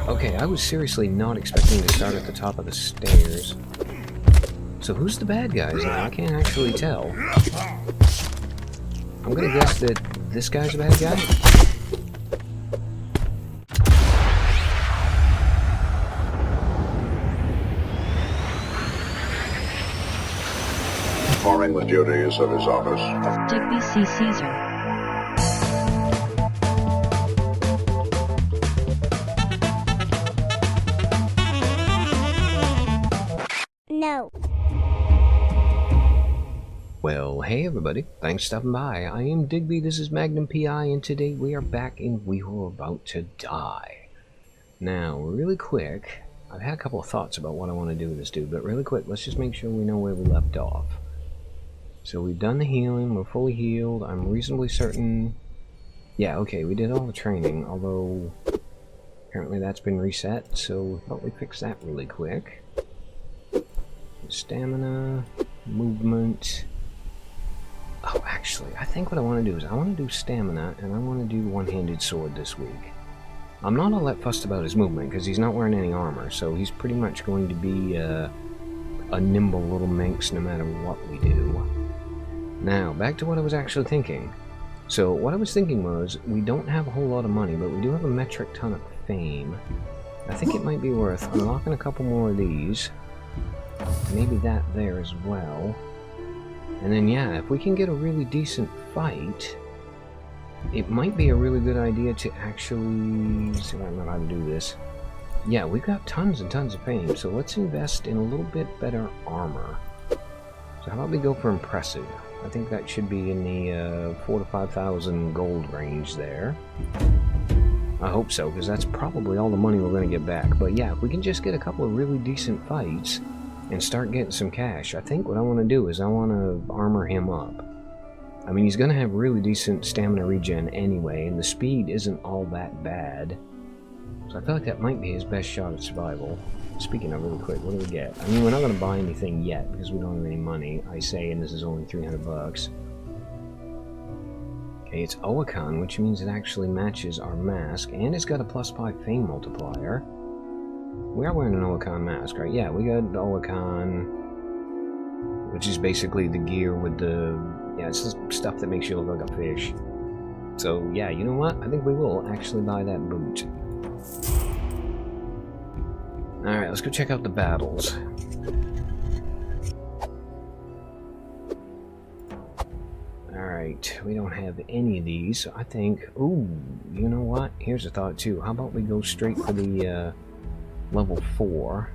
Okay, I was seriously not expecting to start at the top of the stairs. So who's the bad guys now? I can't actually tell. I'm gonna guess that this guy's a bad guy? Performing the duties of his office. Digby C. Caesar. No. Well, hey everybody, thanks for stopping by. I am Digby, this is Magnum PI, and today we are back in We Were About to Die. Now, really quick, I've had a couple of thoughts about what I want to do with this dude, but really quick, let's just make sure we know where we left off. So we've done the healing, we're fully healed, I'm reasonably certain... Yeah, okay, we did all the training, although apparently that's been reset, so we thought we'd fix that really quick. Stamina, movement... Oh, actually, I think what I want to do is I want to do stamina, and I want to do one-handed sword this week. I'm not all that fussed about his movement, because he's not wearing any armor, so he's pretty much going to be a nimble little minx no matter what we do. Now, back to what I was actually thinking. So, what I was thinking was, we don't have a whole lot of money, but we do have a metric ton of fame. I think it might be worth unlocking a couple more of these. Maybe that there as well. And then, yeah, if we can get a really decent fight, it might be a really good idea to actually... see if I know how to do this. Yeah, we've got tons and tons of fame, so let's invest in a little bit better armor. So how about we go for impressive? I think that should be in the 4,000 to 5,000 gold range there. I hope so, because that's probably all the money we're going to get back. But yeah, if we can just get a couple of really decent fights and start getting some cash, I think what I want to do is I want to armor him up. I mean, he's going to have really decent stamina regen anyway, and the speed isn't all that bad. So I feel like that might be his best shot at survival. Speaking of, really quick, what do we get? I mean, we're not going to buy anything yet because we don't have any money, I say, and this is only 300 bucks. Okay, it's Oakan, which means it actually matches our mask, and it's got a +5 fame multiplier. We are wearing an Oakan mask, right? Yeah, we got the Oakan, which is basically the gear with the... yeah, it's the stuff that makes you look like a fish. So, yeah, you know what? I think we will actually buy that boot. Alright, let's go check out the battles. Alright, we don't have any of these, so I think... ooh, you know what? Here's a thought, too. How about we go straight for the, level 4.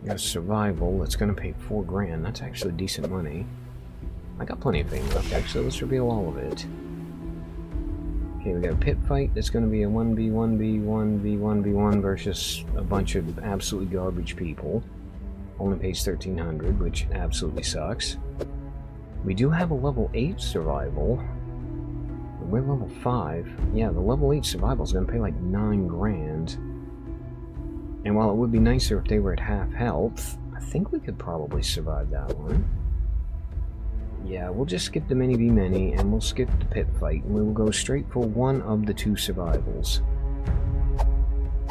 We got survival, that's gonna pay 4 grand. That's actually decent money. I got plenty of fame left, actually. Let's reveal all of it. Okay, we got a pit fight that's gonna be a 1v1v1v1v1 versus a bunch of absolutely garbage people. Only pays 1,300, which absolutely sucks. We do have a level 8 survival. We're level 5. Yeah, the level 8 survival is going to pay like 9 grand. And while it would be nicer if they were at half health, I think we could probably survive that one. Yeah, we'll just skip the many-v-many, and we'll skip the pit fight, and we will go straight for one of the 2 survivals.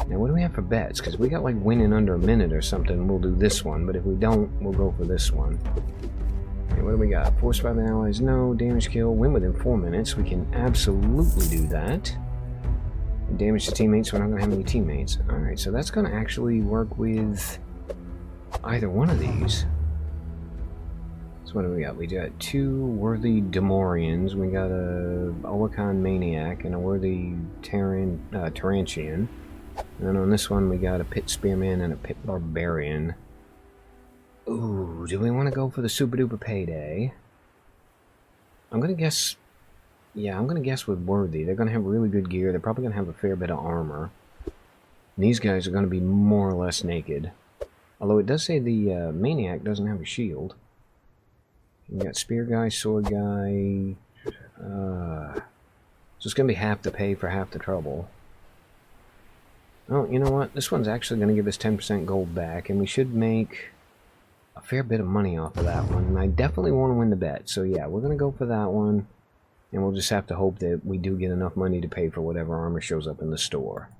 Now, what do we have for bets? Because we got like win in under a minute or something, we'll do this one, but if we don't, we'll go for this one. Okay, what do we got? Force by the allies, no. Damage kill, win within 4 minutes. We can absolutely do that. And damage to teammates, we're not going to have any teammates. Alright, so that's going to actually work with either one of these. So what do we got? We got 2 worthy Demorians. We got a Oakan Maniac and a worthy Tarantian. And then on this one, we got a Pit Spearman and a Pit Barbarian. Ooh, do we want to go for the super duper payday? I'm gonna guess... yeah, I'm gonna guess with Worthy. They're gonna have really good gear. They're probably gonna have a fair bit of armor. And these guys are gonna be more or less naked. Although it does say the Maniac doesn't have a shield. We got Spear Guy, Sword Guy... so it's gonna be half the pay for half the trouble. Oh, you know what? This one's actually gonna give us 10% gold back, and we should make a fair bit of money off of that one, and I definitely want to win the bet, so yeah, we're going to go for that one, and we'll just have to hope that we do get enough money to pay for whatever armor shows up in the store.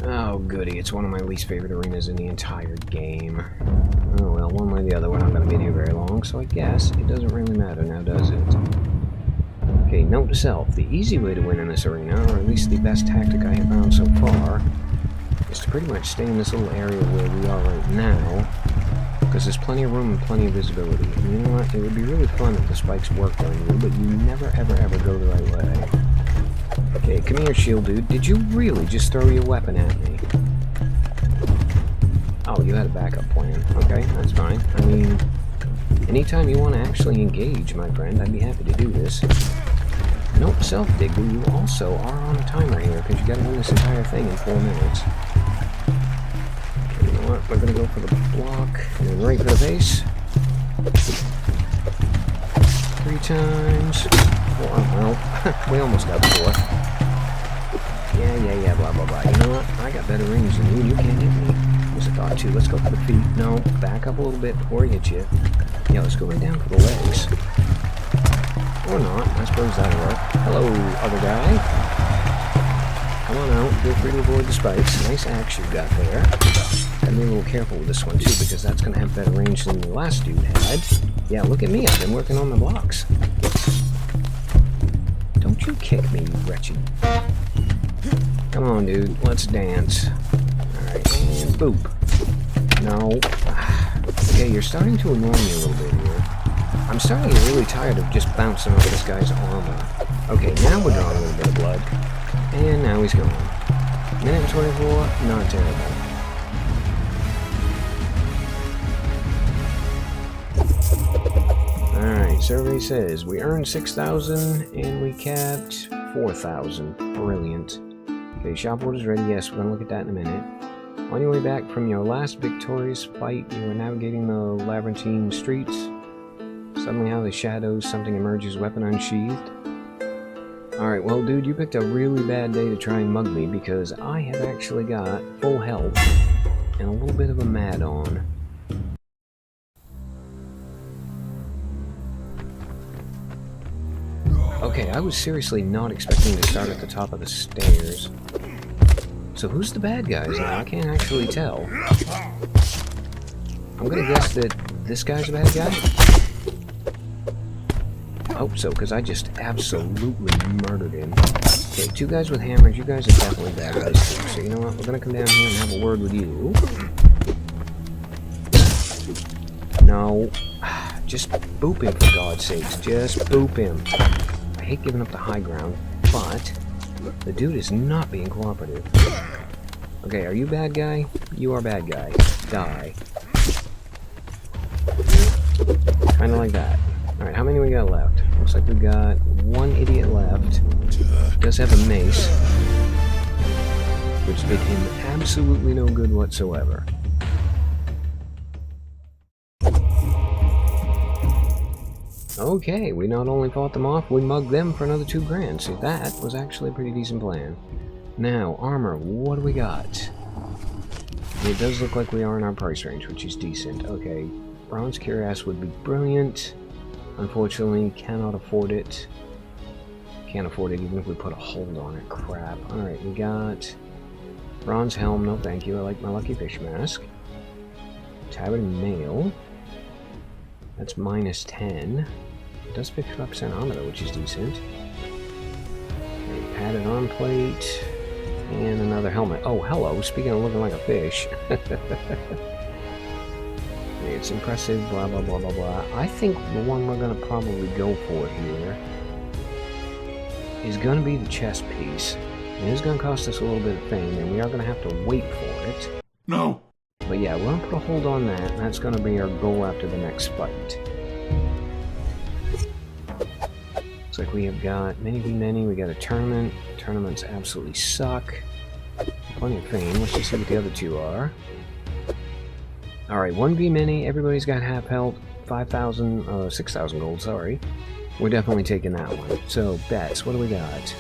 Oh, goody. It's one of my least favorite arenas in the entire game. Oh, well, one way or the other, we're not going to be here very long, so I guess it doesn't really matter now, does it? Okay, note to self. The easy way to win in this arena, or at least the best tactic I have found so far, is to pretty much stay in this little area where we are right now, because there's plenty of room and plenty of visibility. And you know what? It would be really fun if the spikes worked on you, but you never, ever, ever go the right way. Okay, come here, shield dude. Did you really just throw your weapon at me? Oh, you had a backup plan. Okay, that's fine. I mean, anytime you want to actually engage, my friend, I'd be happy to do this. Note self, Digby, you also are on a timer here, because you gotta win this entire thing in 4 minutes. Okay, you know what? We're gonna go for the block, and then right for the base. 3 times. Well, we almost got 4. Yeah, blah, blah, blah. You know what? I got better range than you, and you can't hit me. Was a thought, too. Let's go for the feet. No, back up a little bit before I hit you. Yeah, let's go right down for the legs. Or not. I suppose that'll work. Hello, other guy. Come on out. Feel free to avoid the spikes. Nice axe you got there. Gotta be a little careful with this one, too, because that's going to have better range than the last dude had. Yeah, look at me. I've been working on the blocks. Don't you kick me, you wretched. Come on, dude. Let's dance. Alright, and boop. No. Okay, you're starting to annoy me a little bit here. I'm starting to get really tired of just bouncing off this guy's armor. Okay, now we're drawing a little bit of blood. And now he's gone. Minute 24, not terrible. Alright, survey says we earned 6,000 and we kept 4,000. Brilliant. Okay, shop order's ready. Yes, we're going to look at that in a minute. On your way back from your last victorious fight, you were navigating the labyrinthine streets. Suddenly out of the shadows, something emerges, weapon unsheathed. Alright, well, dude, you picked a really bad day to try and mug me, because I have actually got full health and a little bit of a mad-on. Okay, I was seriously not expecting to start at the top of the stairs. So who's the bad guys now? I can't actually tell. I'm gonna guess that this guy's a bad guy? I hope so, because I just absolutely murdered him. Okay, 2 guys with hammers. You guys are definitely bad guys too. So you know what? We're gonna come down here and have a word with you. No. Just boop him, for God's sakes. Just boop him. I hate giving up the high ground, but the dude is not being cooperative. Okay, are you bad guy? You are bad guy. Die. Kinda like that. Alright, how many we got left? Looks like we got 1 idiot left. Does have a mace, which did him absolutely no good whatsoever. Okay, we not only fought them off, we mugged them for another 2 grand. See, that was actually a pretty decent plan. Now, armor, what do we got? It does look like we are in our price range, which is decent. Okay, bronze cuirass would be brilliant. Unfortunately, cannot afford it. Can't afford it even if we put a hold on it. Crap. Alright, we got bronze helm, no thank you. I like my lucky fish mask. Tabard mail. That's minus 10. It does 55% armor though, which is decent. Okay, padded arm plate. And another helmet. Oh, hello. Speaking of looking like a fish. It's impressive, blah, blah, blah, blah, blah. I think the one we're going to probably go for here is going to be the chest piece. It is going to cost us a little bit of fame, and we are going to have to wait for it. No! But yeah, we're going to put a hold on that, and that's going to be our goal after the next fight. Looks like we have got many v many, we got a tournament. Tournaments absolutely suck. Plenty of fame. Let's just see what the other 2 are. Alright, 1v many, everybody's got half health, 5,000, 6,000 gold, sorry. We're definitely taking that one. So, bets, what do we got?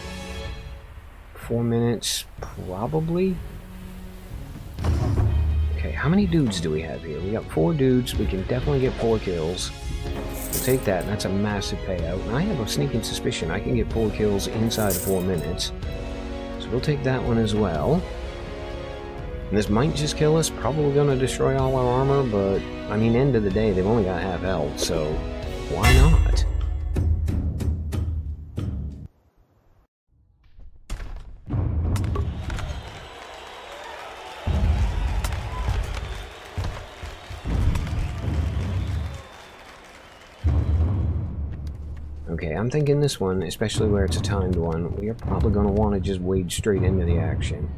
4 minutes, probably? Okay, Okay, how many dudes do we have here? We got 4 dudes. We can definitely get 4 kills. We'll take that, and that's a massive payout. And I have a sneaking suspicion I can get 4 kills inside of 4 minutes. So we'll take that one as well. And this might just kill us. Probably going to destroy all our armor, but I mean, end of the day, they've only got half health, so why not? Okay, I'm thinking this one, especially where it's a timed one, we are probably going to want to just wade straight into the action.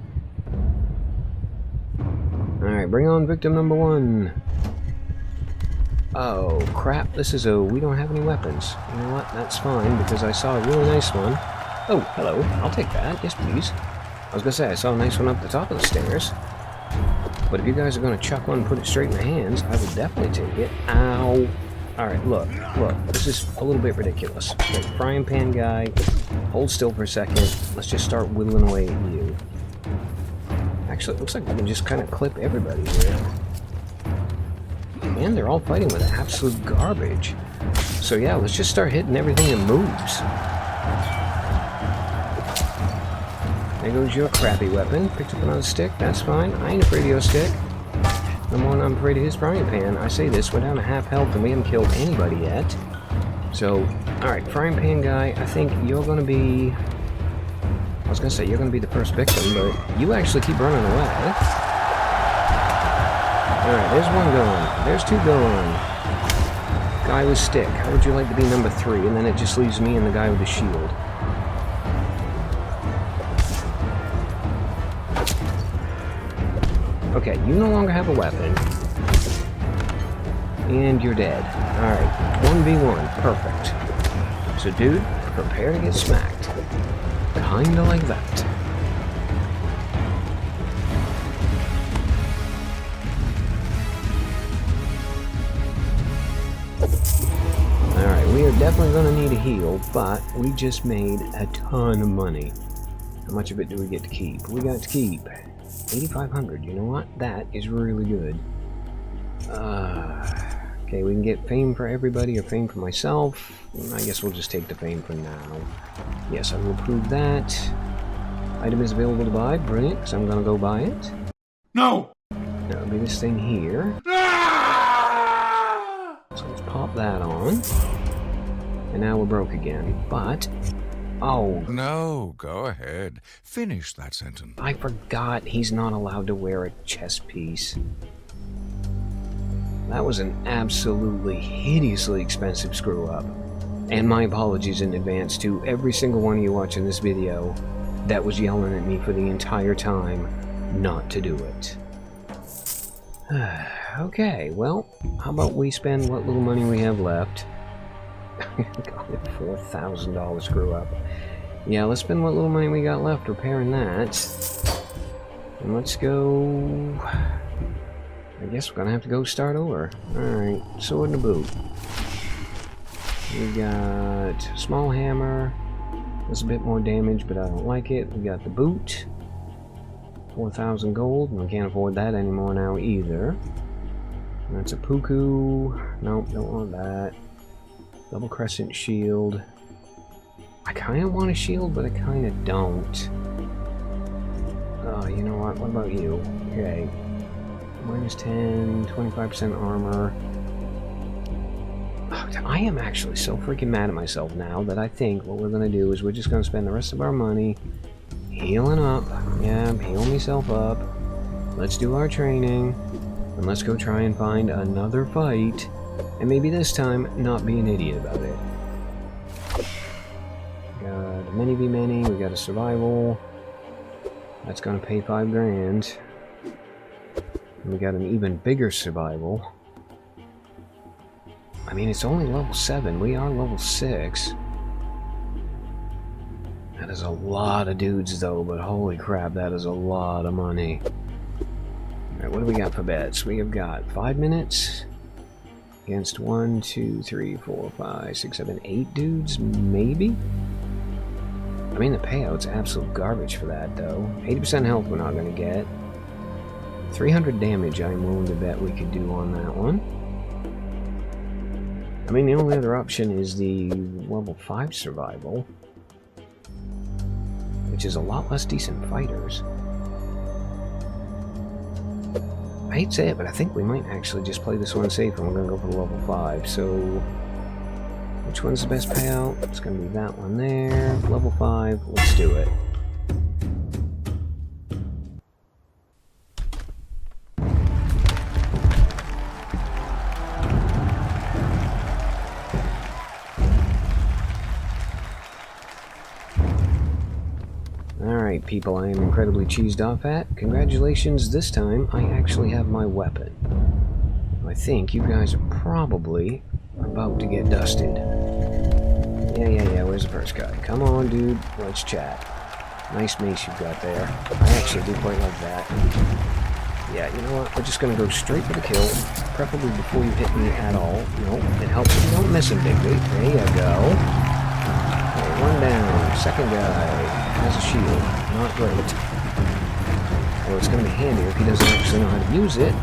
Alright, bring on victim number 1. Oh, crap, this is a... we don't have any weapons. You know what, that's fine, because I saw a really nice one. Oh, hello, I'll take that, yes please. I was going to say, I saw a nice one up the top of the stairs. But if you guys are going to chuck one and put it straight in my hands, I will definitely take it. Ow. Alright, look, this is a little bit ridiculous. Okay, frying pan guy, hold still for a second. Let's just start whittling away at you. Actually, it looks like we can just kind of clip everybody here. And they're all fighting with absolute garbage. So yeah, let's just start hitting everything that moves. There goes your crappy weapon. Picked up another stick, that's fine. I ain't afraid of your stick. The one I'm afraid of his frying pan. I say this, we're down to half health and we haven't killed anybody yet. So, alright, frying pan guy, I think you're gonna be... I was gonna say you're gonna be the first victim, but you actually keep running away. Alright, there's one going. There's 2 going. Guy with stick. How would you like to be number 3? And then it just leaves me and the guy with the shield. Okay, you no longer have a weapon. And you're dead. Alright, 1v1. Perfect. So, dude, prepare to get smacked. Kinda like that. Alright, we are definitely going to need a heal, but we just made a ton of money. How much of it do we get to keep? We got to keep 8,500. You know what? That is really good. Okay, we can get fame for everybody or fame for myself. I guess we'll just take the fame for now. Yes, I will approve that. Item is available to buy. Brilliant, because I'm going to go buy it. No! That'll be this thing here. So let's pop that on. And now we're broke again. But... oh. No, go ahead. Finish that sentence. I forgot he's not allowed to wear a chest piece. That was an absolutely hideously expensive screw-up. And my apologies in advance to every single one of you watching this video that was yelling at me for the entire time not to do it. Okay, well, how about we spend what little money we have left? Got it, $4,000 screw-up. Yeah, let's spend what little money we got left repairing that. And let's go... I guess we're gonna have to go start over. Alright, sword and a boot. We got small hammer. Does a bit more damage, but I don't like it. We got the boot. 4,000 gold, and we can't afford that anymore now either. And that's a puku. Nope, don't want that. Double crescent shield. I kind of want a shield, but I kind of don't. Oh, you know what? What about you? Okay. Minus 10, 25% armor. Oh, I am actually so freaking mad at myself now that I think what we're going to do is we're just going to spend the rest of our money healing up. Yeah, I'm healing myself up. Let's do our training. And let's go try and find another fight. And maybe this time, not be an idiot about it. Got a many v many, we got a survival. That's gonna pay 5 grand. And we got an even bigger survival. I mean, it's only level 7, we are level 6. That is a lot of dudes though, but holy crap, that is a lot of money. Alright, what do we got for bets? We have got 5 minutes against 1, 2, 3, 4, 5, 6, 7, 8 dudes, maybe? I mean, the payout's absolute garbage for that, though. 80% health we're not going to get. 300 damage I'm willing to bet we could do on that one. I mean, the only other option is the level 5 survival, which is a lot less decent fighters. I hate to say it, but I think we might actually just play this one safe and we're going to go for the level 5. So, which one's the best payout? It's going to be that one there. Level 5, let's do it. Alright people, I am incredibly cheesed off at. Congratulations, this time I actually have my weapon. I think you guys are probably about to get dusted. Yeah, where's the first guy? Come on dude, let's chat. Nice mace you've got there. I actually do quite like that. Yeah, you know what, we're just gonna go straight for the kill, preferably before you hit me at all. Nope, it helps if you don't miss him, Digby. There you go. Okay, one down, second guy. Has a shield. Not great. Well, it's going to be handier if he doesn't actually know how to use it.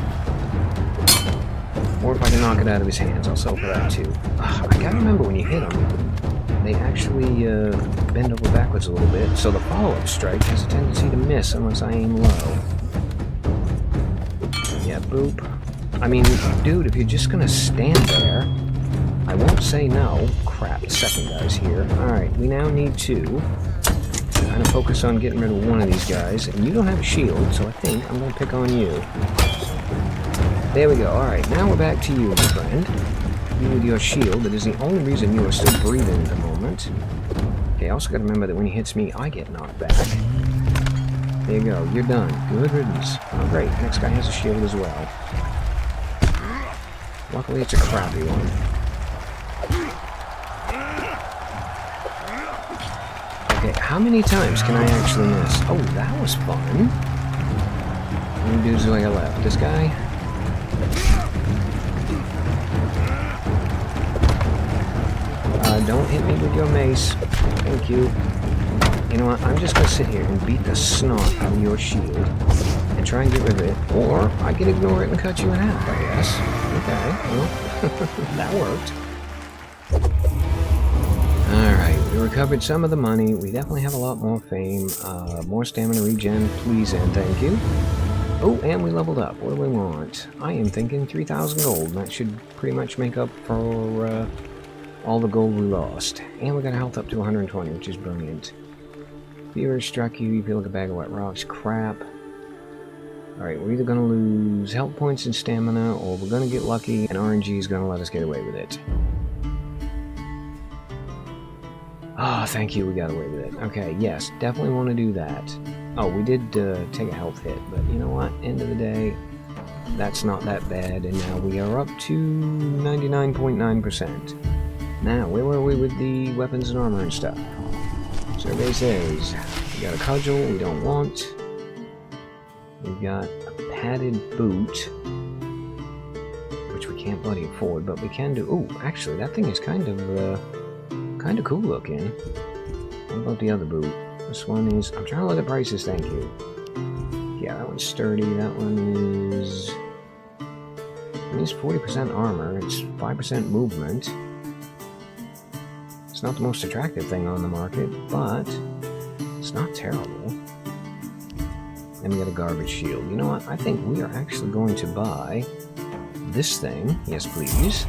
Or if I can knock it out of his hands. I'll sell for that too. I gotta remember when you hit them, they actually bend over backwards a little bit, so the follow-up strike has a tendency to miss unless I aim low. Yeah, boop. I mean, dude, if you're just going to stand there, I won't say no. Crap, the second guy's here. Alright, we now need to kind of focus on getting rid of one of these guys, and you don't have a shield, so I think I'm going to pick on you. There we go. Alright, now we're back to you, my friend. You with your shield, that is the only reason you are still breathing at the moment. Okay, also got to remember that when he hits me, I get knocked back. There you go, you're done. Good riddance. Oh great, next guy has a shield as well. Luckily it's a crappy one. Okay, how many times can I actually miss? Oh, that was fun. How many dudes do I got left? This guy? Don't hit me with your mace. Thank you. You know what? I'm just going to sit here and beat the snot out of your shield and try and get rid of it. Or I can ignore it and cut you in half, I guess. Okay, well, that worked. Alright, we recovered some of the money. We definitely have a lot more fame. More stamina regen, please and thank you. Oh, and we leveled up. What do we want? I am thinking 3,000 gold. That should pretty much make up for all the gold we lost. And we got health up to 120, which is brilliant. Fever struck you, you feel like a bag of wet rocks. Crap. Alright, we're either going to lose health points and stamina, or we're going to get lucky, and RNG is going to let us get away with it. Ah, thank you, we got away with it. Okay, yes, definitely want to do that. Oh, we did take a health hit, but you know what? End of the day, that's not that bad, and now we are up to 99.9%. Now, where were we with the weapons and armor and stuff? Survey says, we got a cudgel we don't want. We've got a padded boot, which we can't bloody afford, but we can do... Ooh, actually, that thing is kind of cool looking. What about the other boot? This one is... I'm trying to look at prices, thank you. Yeah, that one's sturdy. That one is... It's 40% armor. It's 5% movement. It's not the most attractive thing on the market, but it's not terrible. Then we got a garbage shield. You know what? I think we are actually going to buy this thing. Yes, please.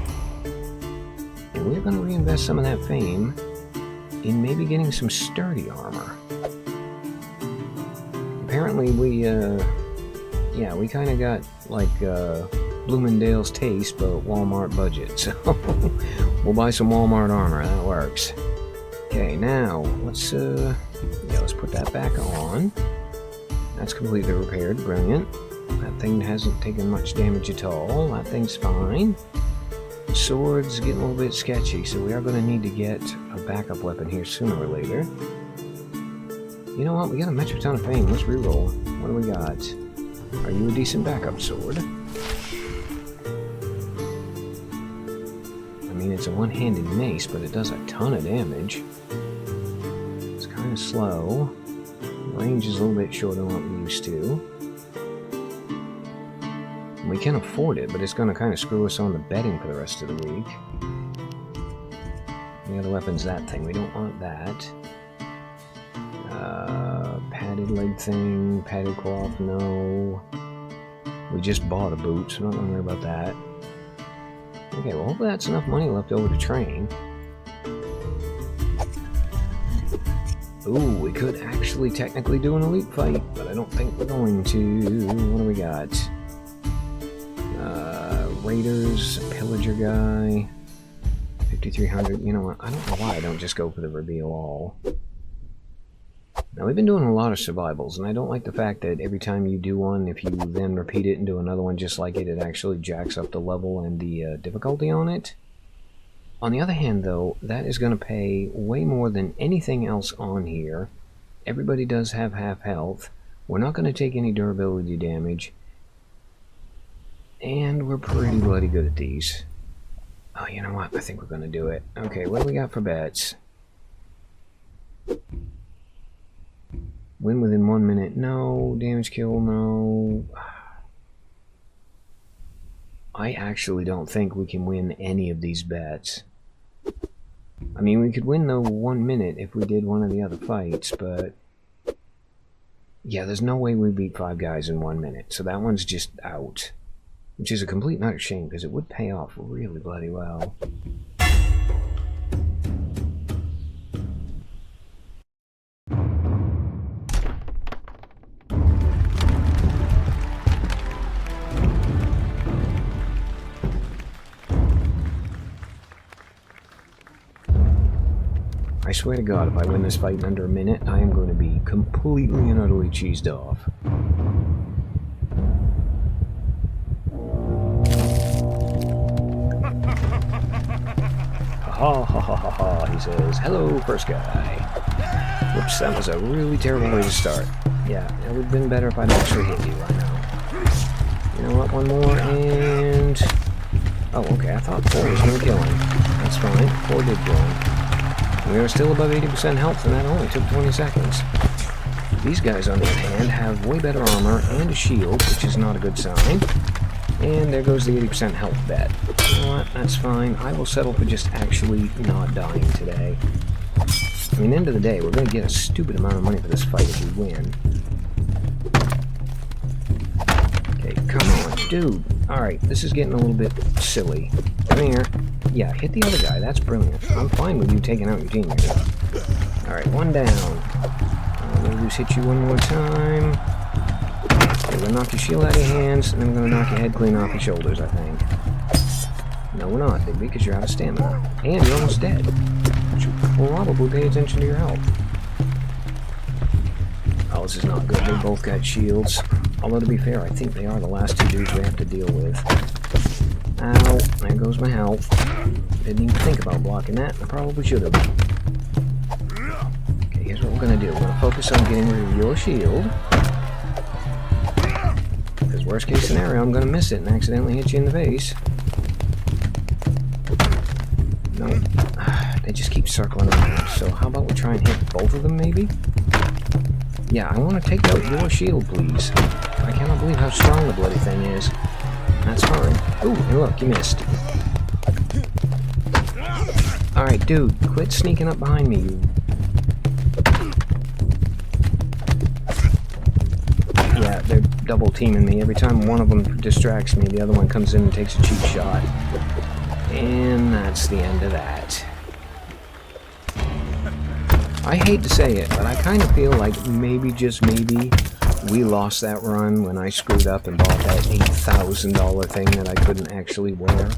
And we're going to reinvest some of that fame in maybe getting some sturdy armor. Apparently we kind of got like Bloomingdale's taste, but Walmart budget. So we'll buy some Walmart armor. That works. Okay, now let's put that back on. That's completely repaired. Brilliant. That thing hasn't taken much damage at all. That thing's fine. Sword's getting a little bit sketchy, so we are going to need to get a backup weapon here sooner or later. You know what? We got a metric ton of fame. Let's reroll. What do we got? Are you a decent backup sword? I mean, it's a one-handed mace, but it does a ton of damage. It's kind of slow. Range is a little bit shorter than what we used to. We can afford it, but it's going to kind of screw us on the betting for the rest of the week. The other weapon's that thing. We don't want that. Padded leg thing, padded cloth, no. We just bought a boot, so I'm not going to worry about that. Okay, well, hopefully that's enough money left over to train. Ooh, we could actually technically do an elite fight, but I don't think we're going to. What do we got? Raiders, Pillager guy, 5,300. You know what? I don't know why I don't just go for the reveal all. Now, we've been doing a lot of survivals, and I don't like the fact that every time you do one, if you then repeat it and do another one just like it, it actually jacks up the level and the difficulty on it. On the other hand, though, that is going to pay way more than anything else on here. Everybody does have half health. We're not going to take any durability damage. And we're pretty bloody good at these. Oh, you know what? I think we're going to do it. Okay, what do we got for bets? Win within 1 minute. No. Damage kill. No. I actually don't think we can win any of these bets. I mean, we could win the 1 minute if we did one of the other fights, but... yeah, there's no way we beat 5 guys in 1 minute, so that one's just out. Which is a complete and utter shame, because it would pay off really bloody well. I swear to God, if I win this fight in under a minute, I am going to be completely and utterly cheesed off. Ha ha ha ha ha, he says, hello, first guy. Whoops, that was a really terrible way to start. Yeah, it would have been better if I'd actually hit you right now. You know what, one more, and... oh, okay, I thought 4 was going to kill him. That's fine, 4 did kill him. We are still above 80% health, and that only took 20 seconds. These guys, on the other hand, have way better armor and a shield, which is not a good sign. And there goes the 80% health bet. You know what? That's fine. I will settle for just actually not dying today. I mean, end of the day, we're going to get a stupid amount of money for this fight if we win. Okay, come on, dude. Alright, this is getting a little bit silly. Come here. Yeah, hit the other guy. That's brilliant. I'm fine with you taking out your team here. Alright, 1 down. I'm going to just hit you one more time. I'm going to knock your shield out of your hands, and then I'm going to knock your head clean off your shoulders, I think. No, we're not, Digby, because you're out of stamina. And you're almost dead. You should probably pay attention to your health. Oh, this is not good. They both got shields. Although, to be fair, I think they are the last 2 dudes we have to deal with. Ow, there goes my health. Didn't even think about blocking that. I probably should have. Okay, here's what we're going to do. We're going to focus on getting rid of your shield. Because worst case scenario, I'm going to miss it and accidentally hit you in the face. No. They just keep circling around. So how about we try and hit both of them, maybe? Yeah, I want to take out your shield, please. I cannot believe how strong the bloody thing is. That's fine. Ooh, and look, you missed. Alright, dude, quit sneaking up behind me, you... yeah, they're double teaming me. Every time one of them distracts me, the other one comes in and takes a cheap shot. And that's the end of that. I hate to say it, but I kind of feel like maybe, just maybe, we lost that run when I screwed up and bought that $8,000 thing that I couldn't actually wear.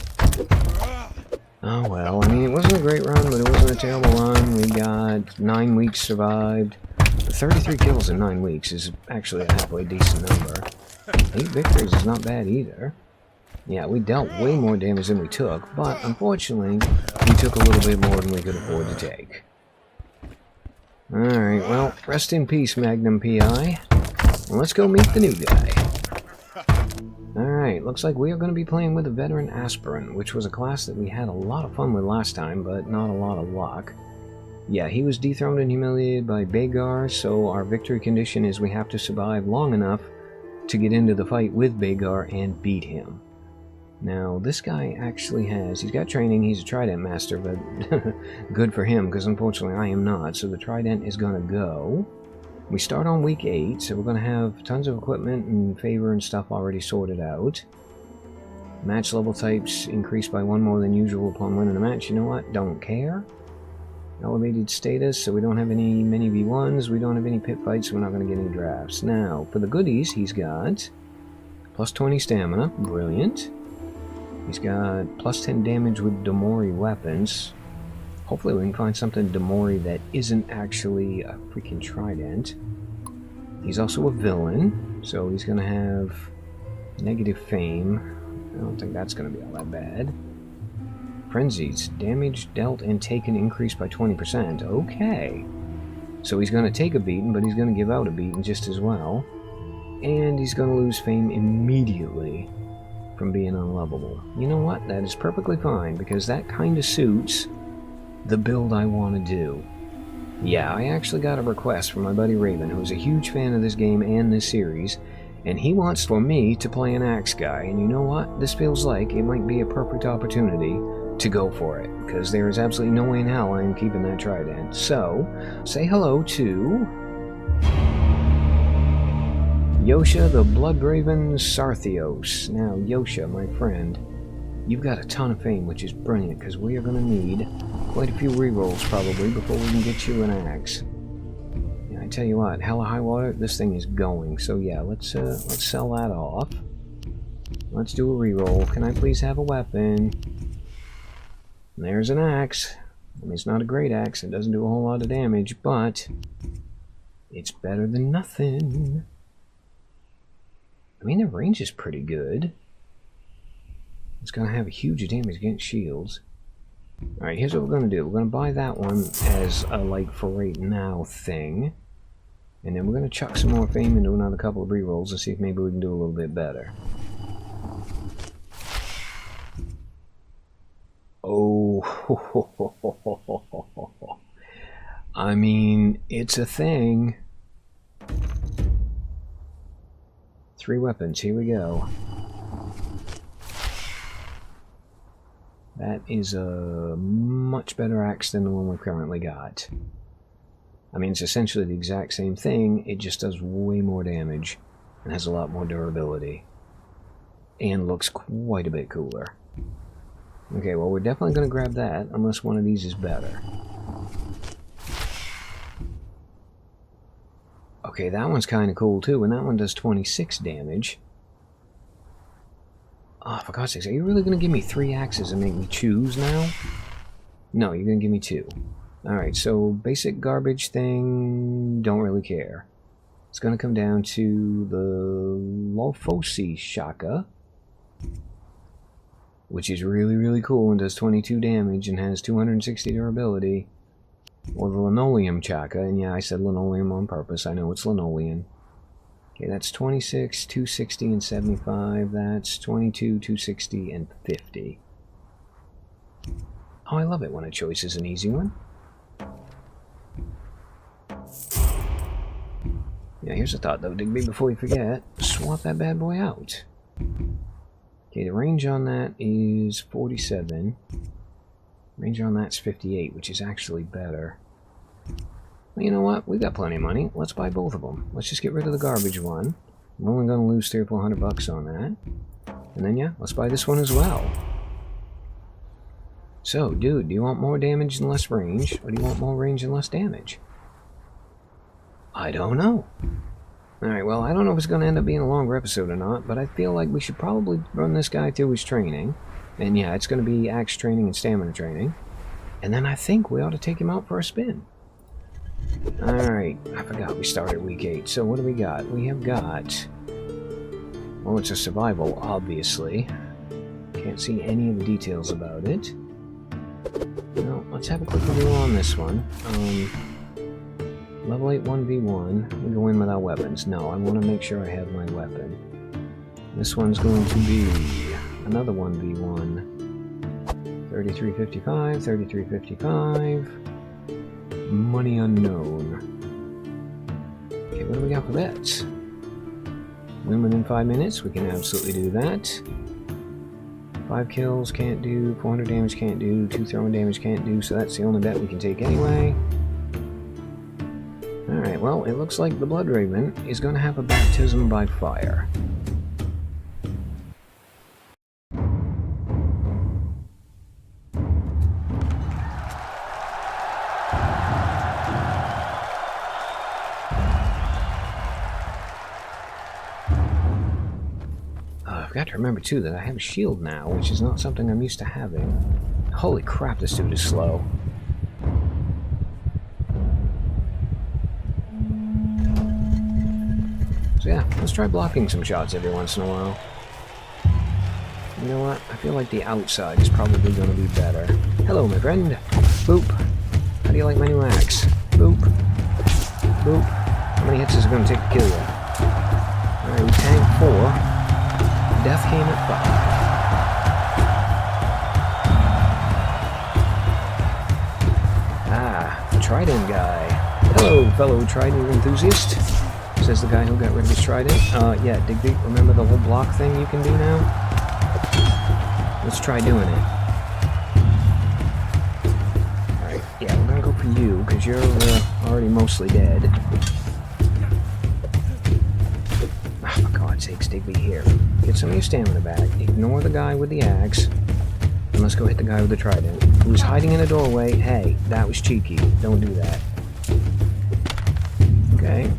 Oh well, I mean, it wasn't a great run, but it wasn't a terrible run. We got 9 weeks survived. 33 kills in 9 weeks is actually a halfway decent number. 8 victories is not bad either. Yeah, we dealt way more damage than we took, but unfortunately, we took a little bit more than we could afford to take. Alright, well, rest in peace, Magnum P.I. And let's go meet the new guy. Alright, looks like we are going to be playing with a veteran aspirant, which was a class that we had a lot of fun with last time, but not a lot of luck. Yeah, he was dethroned and humiliated by Bagar, so our victory condition is we have to survive long enough to get into the fight with Bagar and beat him. Now, this guy actually he's got training, he's a trident master, but good for him, because unfortunately I am not, so the trident is going to go. We start on week 8, so we're going to have tons of equipment and favor and stuff already sorted out. Match level types increased by 1 more than usual upon winning a match. You know what? Don't care. Elevated status, so we don't have many V1s, we don't have any pit fights, so we're not going to get any drafts. Now, for the goodies, he's got plus 20 stamina, brilliant. He's got plus 10 damage with Domori weapons. Hopefully we can find something Domori that isn't actually a freaking trident. He's also a villain, so he's going to have negative fame. I don't think that's going to be all that bad. Frenzies. Damage dealt and taken increased by 20%. Okay. So he's going to take a beating, but he's going to give out a beating just as well. And he's going to lose fame immediately from being unlovable. You know what? That is perfectly fine, because that kind of suits the build I want to do. Yeah, I actually got a request from my buddy Raven, who's a huge fan of this game and this series, and he wants for me to play an axe guy, and you know what? This feels like it might be a perfect opportunity to go for it, because there is absolutely no way in hell I am keeping that trident. So, say hello to Yosha the Bloodraven Sarthios. Now, Yosha, my friend, you've got a ton of fame, which is brilliant, because we are going to need quite a few rerolls, probably, before we can get you an axe. Yeah, I tell you what, hella high water, this thing is going. So yeah, let's sell that off. Let's do a reroll. Can I please have a weapon? And there's an axe. I mean, it's not a great axe, it doesn't do a whole lot of damage, but it's better than nothing. I mean, the range is pretty good. It's going to have a huge damage against shields. Alright, here's what we're going to do. We're going to buy that one as a, like, for right now thing. And then we're going to chuck some more fame into another couple of rerolls and see if maybe we can do a little bit better. Oh, I mean, it's a thing. 3 weapons, here we go. That is a much better axe than the one we've currently got. I mean, it's essentially the exact same thing, it just does way more damage and has a lot more durability. And looks quite a bit cooler. Okay, well, we're definitely going to grab that, unless one of these is better. Okay, that one's kind of cool too, and that one does 26 damage. Oh, for God's sakes, are you really going to give me 3 axes and make me choose now? No, you're going to give me 2. Alright, so basic garbage thing, don't really care. It's going to come down to the Lofosi Shaka, which is really, really cool and does 22 damage and has 260 durability. Or the Linoleum Chaka, and yeah, I said linoleum on purpose, I know it's linoleum. Okay, that's 26, 260, and 75. That's 22, 260, and 50. Oh, I love it when a choice is an easy one. Yeah, here's a thought though, Digby, before you forget, swap that bad boy out. Okay, the range on that is 47. Range on that's 58, which is actually better. Well, you know what? We've got plenty of money. Let's buy both of them. Let's just get rid of the garbage one. I'm only going to lose $300 or $400 on that. And then, yeah, let's buy this one as well. So, dude, do you want more damage and less range, or do you want more range and less damage? I don't know. Alright, well, I don't know if it's going to end up being a longer episode or not, but I feel like we should probably run this guy through his training. And yeah, it's going to be axe training and stamina training. And then I think we ought to take him out for a spin. Alright, I forgot we started week 8. So what do we got? We have got... Well, it's a survival, obviously. Can't see any of the details about it. Well, let's have a quick review on this one. Level 8 1v1. We go in without weapons. No, I want to make sure I have my weapon. This one's going to be another 1v1. 3355, 3355. Money unknown. Okay, what do we got for bets? win within 5 minutes, we can absolutely do that. 5 kills, can't do. 400 damage, can't do. 2 throwing damage, can't do. So that's the only bet we can take anyway. Alright, well, it looks like the Blood Raven is going to have a baptism by fire. I've got to remember too that I have a shield now, which is not something I'm used to having. Holy crap, this dude is slow. So yeah, let's try blocking some shots every once in a while. You know what? I feel like the outside is probably going to be better. Hello, my friend. Boop. How do you like my new axe? Boop. Boop. How many hits is it going to take to kill you? Alright, we tanked 4. Death came at 5. Ah, Trident guy. Hello, fellow Trident enthusiast. Says the guy who got rid of his Trident. Yeah, Digby, remember the whole block thing you can do now? Let's try doing it. Alright, yeah, we're gonna go for you, because you're already mostly dead. Oh, for God's sakes, Digby, here. Get some of your stamina back, ignore the guy with the axe, and let's go hit the guy with the Trident. Who was hiding in a doorway. Hey, that was cheeky. Don't do that. Okay.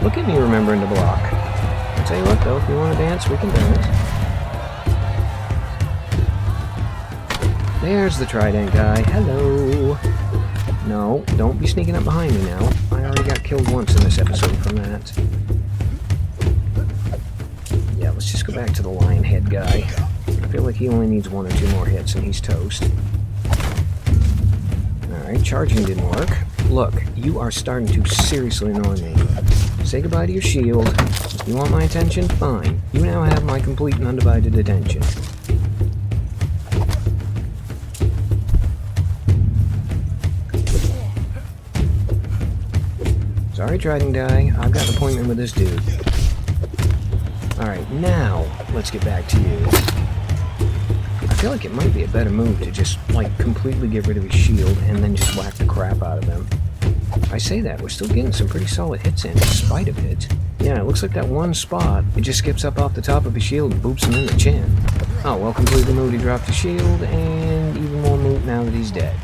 Look at me remembering to block. I'll tell you what, though, if you want to dance, we can dance. There's the Trident guy. Hello. No, don't be sneaking up behind me now. I already got killed once in this episode from that. Yeah, let's just go back to the lion head guy. I feel like he only needs 1 or 2 more hits and he's toast. Alright, charging didn't work. Look, you are starting to seriously annoy me. Say goodbye to your shield. You want my attention? Fine. You now have my complete and undivided attention. Sorry, Trident guy. I've got an appointment with this dude. Alright, now, let's get back to you. I feel like it might be a better move to just, like, completely get rid of his shield and then just whack the crap out of him. I say that, we're still getting some pretty solid hits in spite of it. Yeah, it looks like that one spot, it just skips up off the top of his shield and boops him in the chin. Oh, well, completely moot, he dropped his shield, and even more moot now that he's dead.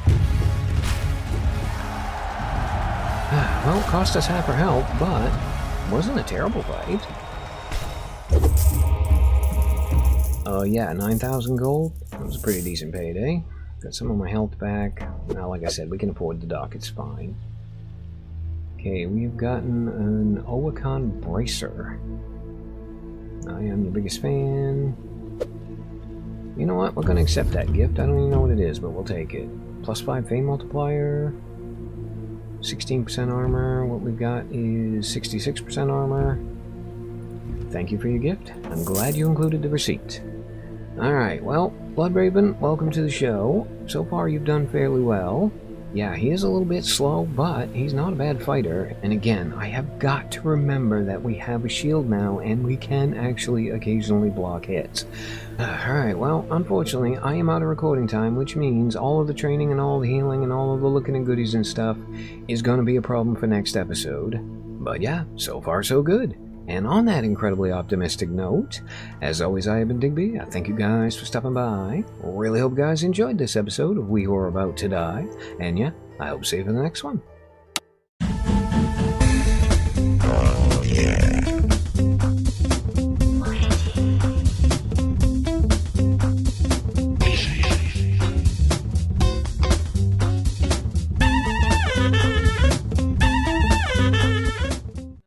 Well, cost us half our health, but wasn't a terrible fight. Yeah, 9,000 gold. That was a pretty decent payday. Got some of my health back. Now, like I said, we can afford the dock, it's fine. Okay, we've gotten an Owakan Bracer. I am your biggest fan. You know what? We're going to accept that gift. I don't even know what it is, but we'll take it. Plus 5 Fame Multiplier. 16% armor. What we've got is 66% armor. Thank you for your gift. I'm glad you included the receipt. Alright, well, Bloodraven, welcome to the show. So far you've done fairly well. Yeah, he is a little bit slow, but he's not a bad fighter. And again, I have got to remember that we have a shield now, and we can actually occasionally block hits. Alright, well, unfortunately, I am out of recording time, which means all of the training and all the healing and all of the looking at goodies and stuff is going to be a problem for next episode. But yeah, so far so good. And on that incredibly optimistic note, as always, I have been Digby. I thank you guys for stopping by. Really hope you guys enjoyed this episode of We Who Are About to Die. And yeah, I hope to see you for the next one.